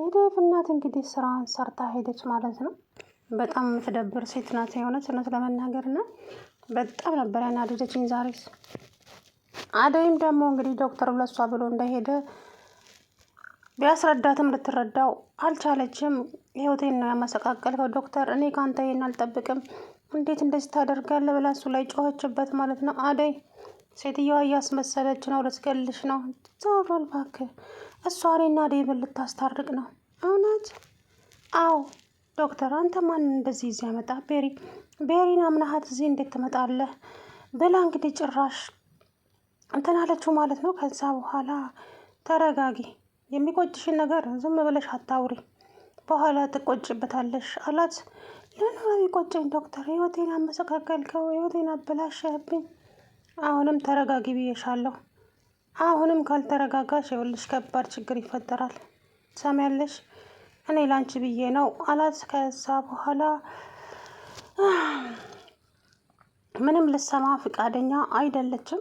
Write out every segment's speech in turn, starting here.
የዴቭ እናት እንግዲህ ስራዋን ሰርታ ሄደች ማለት ነው። በጣም የምትደብር ሴት ናት የሆነች እውነት ለመናገር እና በጣም ነበር ያናደደችኝ ዛሬስ። አደይም ደግሞ እንግዲህ ዶክተር ለሷ ብሎ እንደሄደ ቢያስረዳትም ልትረዳው አልቻለችም። ህይወቴን ነው ያመሰቃቀልከው ዶክተር፣ እኔ ከአንተ ይሄን አልጠብቅም፣ እንዴት እንደዚህ ታደርጋለህ ብላ እሱ ላይ ጮኸችበት ማለት ነው። አደይ ሴትዮዋ እያስመሰለች ነው፣ ልትገልሽ ነው። ዞር በል እባክህ፣ እሷ እኔና ዴቭን ልታስታርቅ ነው። እውነት? አዎ ዶክተር፣ አንተ ማንን እንደዚህ እዚህ ያመጣ? ቤሪን አምናሃት እዚህ እንዴት ትመጣለህ ብላ እንግዲህ ጭራሽ እንትን አለችው ማለት ነው። ከዛ በኋላ ተረጋጊ፣ የሚቆጭሽን ነገር ዝም ብለሽ አታውሪ፣ በኋላ ትቆጭበታለሽ አላት። ለምን የሚቆጨኝ ዶክተር? ህይወቴን አመሰቃቀልከው፣ ህይወቴን አበላሸህብኝ። አሁንም ተረጋጊ ብዬሻለሁ። አሁንም ካልተረጋጋሽ ይኸውልሽ ከባድ ችግር ይፈጠራል። ሰሚያለሽ? እኔ ላንቺ ብዬ ነው አላት። ከዛ በኋላ ምንም ልሰማ ፍቃደኛ አይደለችም።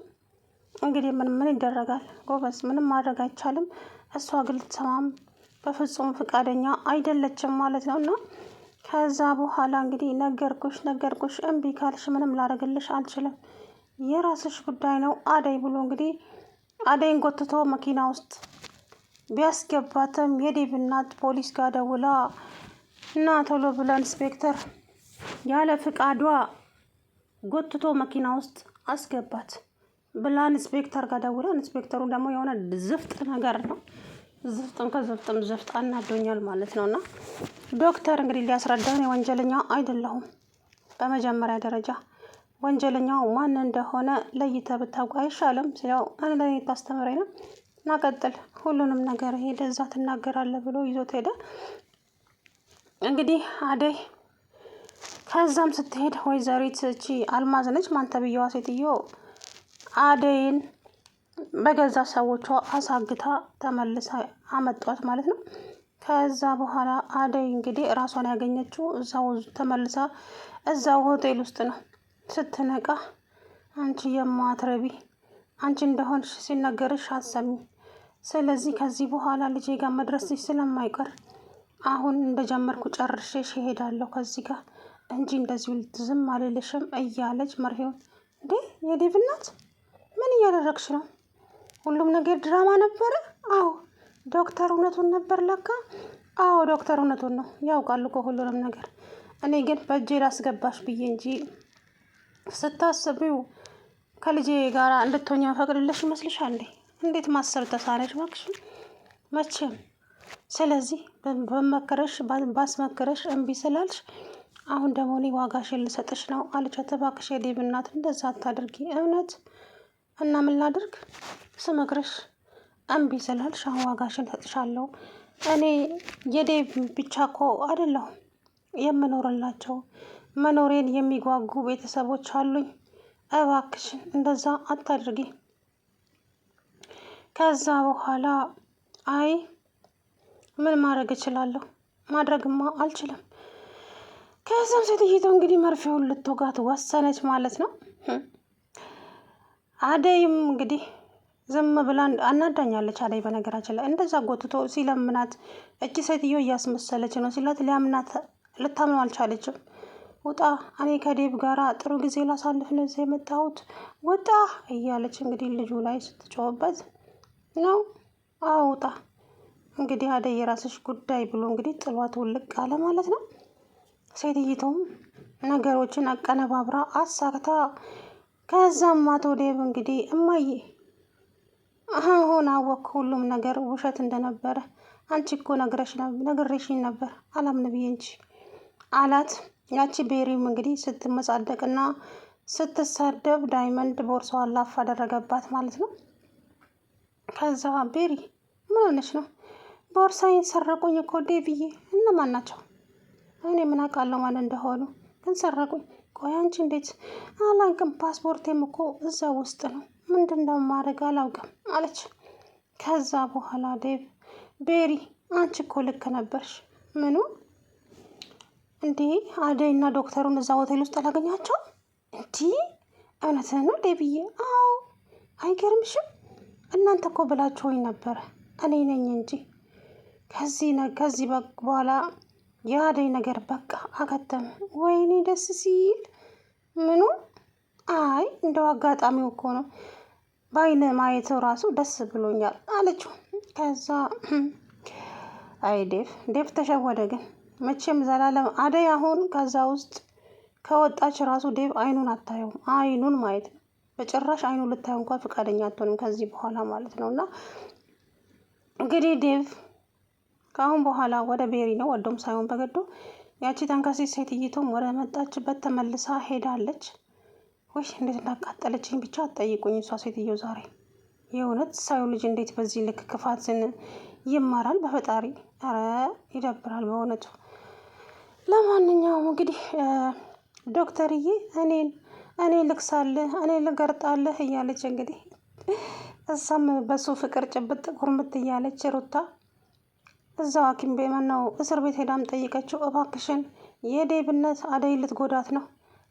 እንግዲህ ምን ይደረጋል ጎበዝ፣ ምንም ማድረግ አይቻልም። እሷ ግን ልትሰማም በፍጹም ፍቃደኛ አይደለችም ማለት ነው። እና ከዛ በኋላ እንግዲህ ነገርኩሽ፣ እምቢ ካልሽ ምንም ላደርግልሽ አልችልም፣ የራስሽ ጉዳይ ነው አደይ ብሎ እንግዲህ አደይን ጎትቶ መኪና ውስጥ ቢያስገባትም የዴቭ እናት ፖሊስ ጋር ደውላ እና ቶሎ ብላ ኢንስፔክተር ያለ ፍቃዷ ጎትቶ መኪና ውስጥ አስገባት ብላ ኢንስፔክተር ጋር ደውላ፣ ኢንስፔክተሩ ደግሞ የሆነ ዝፍጥ ነገር ነው፣ ዝፍጥም ከዝፍጥም ዝፍጥ አናዶኛል ማለት ነው። እና ዶክተር እንግዲህ ሊያስረዳን የወንጀለኛ አይደለሁም፣ በመጀመሪያ ደረጃ ወንጀለኛው ማን እንደሆነ ለይተህ ብታውቅ አይሻልም? ያው እኔ ታስተምረኝ ነው እና ቀጥል፣ ሁሉንም ነገር ሄደ እዛ ትናገራለህ ብሎ ይዞት ሄደ። እንግዲህ አደይ ከዛም ስትሄድ ወይዘሪት እቺ አልማዝ ነች ማን ተብዬዋ ሴትዮ አደይን በገዛ ሰዎቿ አሳግታ ተመልሳ አመጧት ማለት ነው። ከዛ በኋላ አደይ እንግዲህ ራሷን ያገኘችው እዛው ተመልሳ እዛው ሆቴል ውስጥ ነው። ስትነቃ አንቺ የማትረቢ፣ አንቺ እንደሆንሽ ሲነገርሽ አሰሚ፣ ስለዚህ ከዚህ በኋላ ልጄ ጋር መድረስሽ ስለማይቀር አሁን እንደጀመርኩ ጨርሼሽ እሄዳለሁ ከዚህ ጋር እንጂ እንደዚሁ ዝም አልልሽም እያለች መርሄውን እንዴ የዴቭ እናት ምን እያደረግሽ ነው? ሁሉም ነገር ድራማ ነበረ? አዎ ዶክተር እውነቱን ነበር ለካ። አዎ ዶክተር እውነቱን ነው፣ ያውቃሉ እኮ ሁሉንም ነገር። እኔ ግን በእጄ ላስገባሽ ብዬ እንጂ ስታስቢው ከልጄ ጋር እንድትሆኛ ፈቅድልሽ ይመስልሻል እንዴ? እንዴት ማሰብ ተሳነሽ እባክሽ? መቼም ስለዚህ ባስመክረሽ እምቢ ስላልሽ አሁን ደግሞ እኔ ዋጋሽን ልሰጥሽ ነው አለቻት። እባክሽ የዴቭ እናት እንደዛ አታድርጊ። እውነት? እና ምን ላድርግ? ስመክርሽ እምቢ ስላልሽ አሁን ዋጋሽን ሰጥሻለሁ። እኔ የዴቭ ብቻ እኮ አይደለሁም የምኖርላቸው፣ መኖሬን የሚጓጉ ቤተሰቦች አሉኝ። እባክሽን እንደዛ አታድርጊ። ከዛ በኋላ አይ ምን ማድረግ እችላለሁ? ማድረግማ አልችልም። ከዛም ሴትይቱ እንግዲህ መርፌውን ልትወጋት ወሰነች ማለት ነው። አደይም እንግዲህ ዝም ብላ አናዳኛለች። አደይ በነገራችን ላይ እንደዛ ጎትቶ ሲለምናት እቺ ሴትዮ እያስመሰለች ነው ሲላት ሊያምናት ልታምነው አልቻለችም። ውጣ፣ እኔ ከዴቭ ጋራ ጥሩ ጊዜ ላሳልፍ ነው እዚህ የመጣሁት፣ ውጣ እያለች እንግዲህ ልጁ ላይ ስትጮህበት ነው። አዎ ውጣ እንግዲህ አደይ የራስሽ ጉዳይ ብሎ እንግዲህ ጥሏት ውልቅ አለ ማለት ነው። ሴትይቱም ነገሮችን አቀነባብራ አሳክታ ከዛም አቶ ዴቭ እንግዲህ እማዬ አሁን አወቅኩ ሁሉም ነገር ውሸት እንደነበረ፣ አንቺ እኮ ነግሬሽኝ ነበር አላምን ብዬ እንጂ አላት። ያቺ ቤሪም እንግዲህ ስትመጻደቅና ስትሳደብ ዳይመንድ ቦርሳዋን ላፍ አደረገባት ማለት ነው። ከዛ ቤሪ ምን ሆነች ነው? ቦርሳዬን ሰረቁኝ እኮ ዴቭዬ። እነማን ናቸው? እኔ ምን አውቃለሁ ማን እንደሆኑ፣ ግን ሰረቁኝ። ቆይ አንቺ እንዴት? አላውቅም፣ ፓስፖርቴም እኮ እዛ ውስጥ ነው፣ ምንድን እንደማደርግ አላውቅም አለች። ከዛ በኋላ ዴቭ ቤሪ አንቺ እኮ ልክ ነበርሽ። ምኑ? እንዴ አደይና ዶክተሩን እዛ ሆቴል ውስጥ አላገኛቸው? እንዲህ እውነትህን ነው ዴቭዬ? አዎ አይገርምሽም? እናንተ እኮ ብላችሁኝ ነበረ፣ እኔ ነኝ እንጂ ከዚህ በኋላ የአደይ ነገር በቃ አከተመ። ወይኔ ደስ ሲል ምኑ አይ እንደው አጋጣሚው እኮ ነው በአይነ ማየት ራሱ ደስ ብሎኛል አለችው። ከዛ አይ ዴቭ ተሸወደ። ግን መቼም ዘላለም አደይ አሁን ከዛ ውስጥ ከወጣች ራሱ ዴቭ አይኑን አታየውም። አይኑን ማየት ነው በጭራሽ አይኑን ልታየው እንኳን ፈቃደኛ አትሆንም ከዚህ በኋላ ማለት ነው። እና እንግዲህ ዴቭ ከአሁን በኋላ ወደ ቤሪ ነው ወዶም ሳይሆን በገዶ ያቺ ተንከሴት ሴትይቱም ወደ መጣችበት ተመልሳ ሄዳለች። ወይ እንዴት እንዳቃጠለችኝ ብቻ አትጠይቁኝ። እሷ ሴትዮ ዛሬ የእውነት ሰው ልጅ እንዴት በዚህ ልክ ክፋትን ይማራል? በፈጣሪ ኧረ ይደብራል በእውነቱ። ለማንኛውም እንግዲህ ዶክተርዬ እኔ ልክሳልህ እኔ ልገርጣልህ እያለች እንግዲህ እሷም በሱ ፍቅር ጭብጥ ኩርምት እያለች ሩታ እዛው ሐኪም ቤት ነው እስር ቤት ሄዳም ጠይቀችው። እባክሽን የዴብነት አደይ ልትጎዳት ነው፣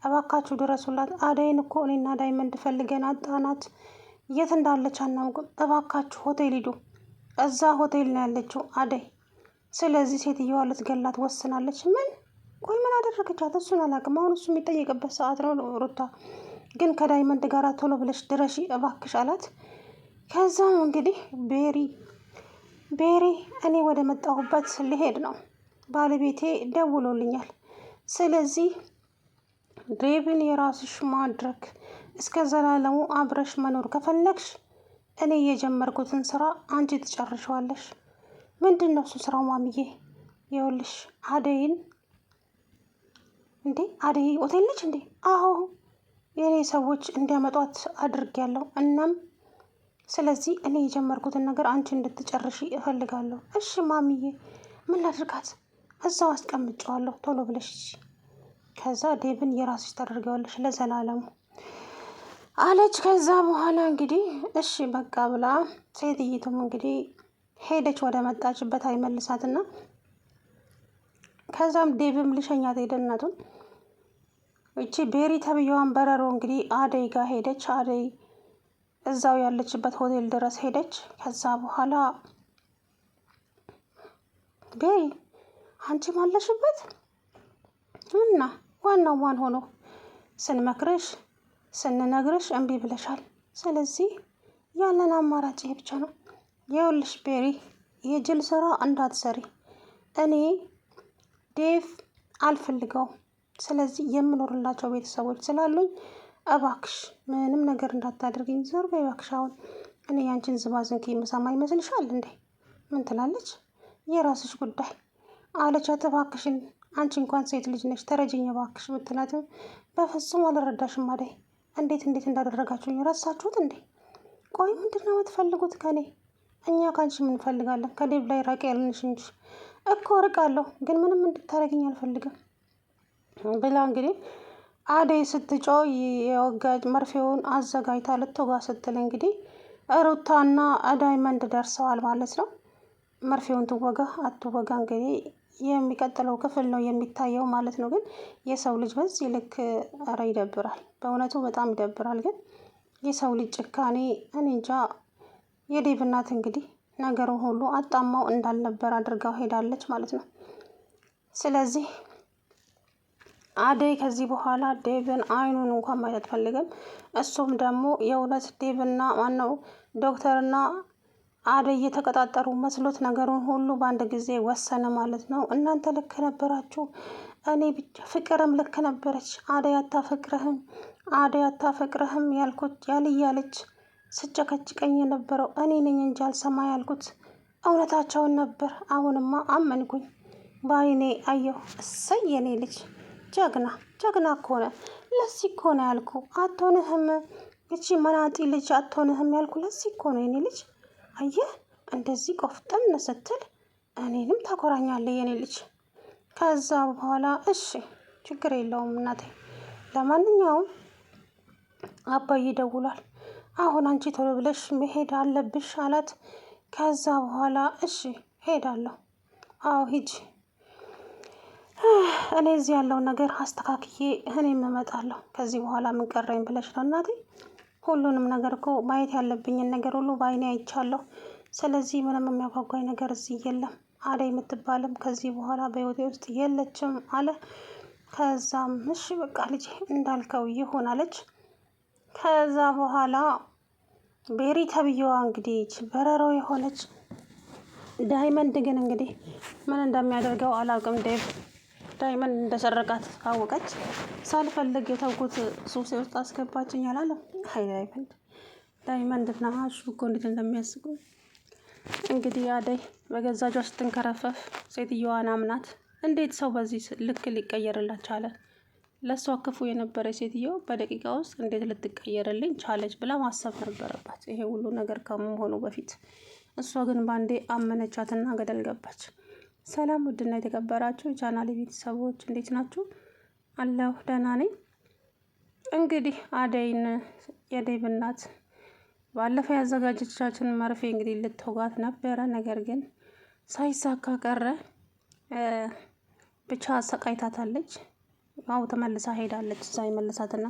እባካችሁ ድረሱላት። አደይን እኮ እኔና ዳይመንድ ፈልገን አጣናት፣ የት እንዳለች አናውቅም። እባካችሁ ሆቴል ሂዱ፣ እዛ ሆቴል ነው ያለችው አደይ። ስለዚህ ሴትዮዋ ልትገላት ወስናለች። ምን ቆይ ምን አደረገቻት? እሱን አላውቅም። አሁን እሱ የሚጠየቅበት ሰዓት ነው። ሩታ ግን ከዳይመንድ ጋር ቶሎ ብለሽ ድረሺ እባክሽ አላት። ከዛም እንግዲህ ቤሪ እኔ ወደ መጣሁበት ልሄድ ነው፣ ባለቤቴ ደውሎልኛል። ስለዚህ ዴቭን የራስሽ ማድረግ እስከ ዘላለሙ አብረሽ መኖር ከፈለግሽ እኔ የጀመርኩትን ስራ አንቺ ትጨርሸዋለሽ። ምንድን ነው እሱ ስራው ማሚዬ? ይኸውልሽ አደይን እንዴ አደይ ሆቴል ነች እንዴ? አዎ የእኔ ሰዎች እንዲያመጧት አድርጌያለሁ። እናም ስለዚህ እኔ የጀመርኩትን ነገር አንቺ እንድትጨርሺ እፈልጋለሁ። እሺ ማሚዬ ምን ላድርጋት? እዛው አስቀምጨዋለሁ፣ ቶሎ ብለሽ ከዛ ዴቭን የራስሽ ታደርገዋለሽ ለዘላለሙ አለች። ከዛ በኋላ እንግዲህ እሺ በቃ ብላ ሴትይቱም እንግዲህ ሄደች ወደ መጣችበት አይመልሳትና ከዛም ዴቭም ልሸኛት ሄደነቱን እቺ ቤሪ ተብዬዋን በረሮ እንግዲህ አደይ ጋር ሄደች። አደይ እዛው ያለችበት ሆቴል ድረስ ሄደች። ከዛ በኋላ ቤሪ አንቺም አለሽበት እና ዋናው ማን ሆኖ ስንመክርሽ ስንነግርሽ እምቢ ብለሻል። ስለዚህ ያለን አማራጭ ይሄ ብቻ ነው። ይኸውልሽ ቤሪ የጅል ስራ እንዳትሰሪ፣ እኔ ዴቭ አልፈልገውም። ስለዚህ የምኖርላቸው ቤተሰቦች ስላሉኝ እባክሽ ምንም ነገር እንዳታደርግኝ፣ ዞር በይ እባክሽ። አሁን እኔ ያንቺን ዝባዝንኪ የምሰማ ይመስልሻል እንዴ? ምን ትላለች? የራስሽ ጉዳይ አለቻት። እባክሽን አንቺ እንኳን ሴት ልጅ ነሽ ተረጅኝ እባክሽ ብትላትም በፍጹም አልረዳሽም አደይ። እንዴት እንዳደረጋችሁኝ ረሳችሁት እንዴ? ቆይ ምንድን ነው የምትፈልጉት ከኔ? እኛ ከአንቺ ምን እንፈልጋለን? ከዴቭ ላይ ራቅ ያልንሽ እንጂ እኮ ርቃለሁ፣ ግን ምንም እንድታረግኝ አልፈልግም ብላ እንግዲህ አደይ ስትጮ የወጋጅ መርፌውን አዘጋጅታ ልትወጋ ስትል እንግዲህ ሩታና ዳይመንድ ደርሰዋል ማለት ነው። መርፌውን ትወጋ አትወጋ እንግዲህ የሚቀጥለው ክፍል ነው የሚታየው ማለት ነው። ግን የሰው ልጅ በዚህ ልክ ኧረ ይደብራል፣ በእውነቱ በጣም ይደብራል። ግን የሰው ልጅ ጭካኔ እኔ እንጃ። የዴቭ እናት እንግዲህ ነገሩን ሁሉ አጣማው እንዳልነበር አድርጋው ሄዳለች ማለት ነው። ስለዚህ አደይ ከዚህ በኋላ ዴቭን አይኑን እንኳን ማየት አትፈልግም። እሱም ደግሞ የእውነት ዴቭና ማነው ዶክተርና አደይ እየተቀጣጠሩ መስሎት ነገሩን ሁሉ በአንድ ጊዜ ወሰነ ማለት ነው። እናንተ ልክ ነበራችሁ፣ እኔ ብቻ ፍቅርም ልክ ነበረች። አደይ አታፈቅርህም ያልኩት ያልያለች ስጨቀጭቀኝ የነበረው እኔ ነኝ እንጂ አልሰማ ያልኩት እውነታቸውን ነበር። አሁንማ አመንኩኝ፣ በአይኔ አየሁ። እሰይ የኔ ልጅ ጀግና ከሆነ ለዚህ ከሆነ ያልኩ አትሆንህም። እቺ መናጢ ልጅ አትሆንህም ያልኩ ለዚህ ከሆነ የኔ ልጅ አየህ፣ እንደዚህ ቆፍጠን ስትል እኔንም ታኮራኛለህ የኔ ልጅ። ከዛ በኋላ እሺ ችግር የለውም እናቴ፣ ለማንኛውም አባዬ ደውሏል፣ አሁን አንቺ ቶሎ ብለሽ መሄድ አለብሽ አላት። ከዛ በኋላ እሺ ሄዳለሁ። አዎ ሂጂ፣ እኔ እዚህ ያለውን ነገር አስተካክዬ እኔም እመጣለሁ። ከዚህ በኋላ ምን ቀረኝ ብለሽ ነው እናቴ? ሁሉንም ነገር እኮ ማየት ያለብኝን ነገር ሁሉ በአይኔ አይቻለሁ። ስለዚህ ምንም የሚያጓጓኝ ነገር እዚህ የለም አደይ የምትባልም ከዚህ በኋላ በህይወቴ ውስጥ የለችም አለ። ከዛም እሺ በቃ ልጅ እንዳልከው ይሆናለች። ከዛ በኋላ ቤሪ ተብዬዋ እንግዲህ በረሮ የሆነች ዳይመንድ ግን እንግዲህ ምን እንደሚያደርገው አላውቅም። ዴቭ ዳይመንድ እንደሰረቃት ካወቀች ሳልፈልግ የተውኩት ሱሴ ውስጥ አስገባችኝ አላለም። ሀይ ዳይመንድ እና አሹ እኮ እንዴት እንደሚያስቁ እንግዲህ አደይ በገዛ እጇ ስትንከረፈፍ ሴትዮዋን አምናት እንዴት ሰው በዚህ ልክ ሊቀየርላት ቻለ? ለእሷ ክፉ የነበረ ሴትዮ በደቂቃ ውስጥ እንዴት ልትቀየርልኝ ቻለች ብላ ማሰብ ነበረባት፣ ይሄ ሁሉ ነገር ከመሆኑ በፊት። እሷ ግን ባንዴ አመነቻትና ገደል ገባች። ሰላም ውድና የተከበራችሁ የቻናሌ ቤተሰቦች እንዴት ናችሁ? አለሁ ደህና ነኝ። እንግዲህ አደይን የዴቭ እናት ባለፈው ያዘጋጀቻችን መርፌ እንግዲህ ልትወጋት ነበረ። ነገር ግን ሳይሳካ ቀረ። ብቻ አሰቃይታታለች። አው ተመልሳ ሄዳለች። እዛ ይመልሳትና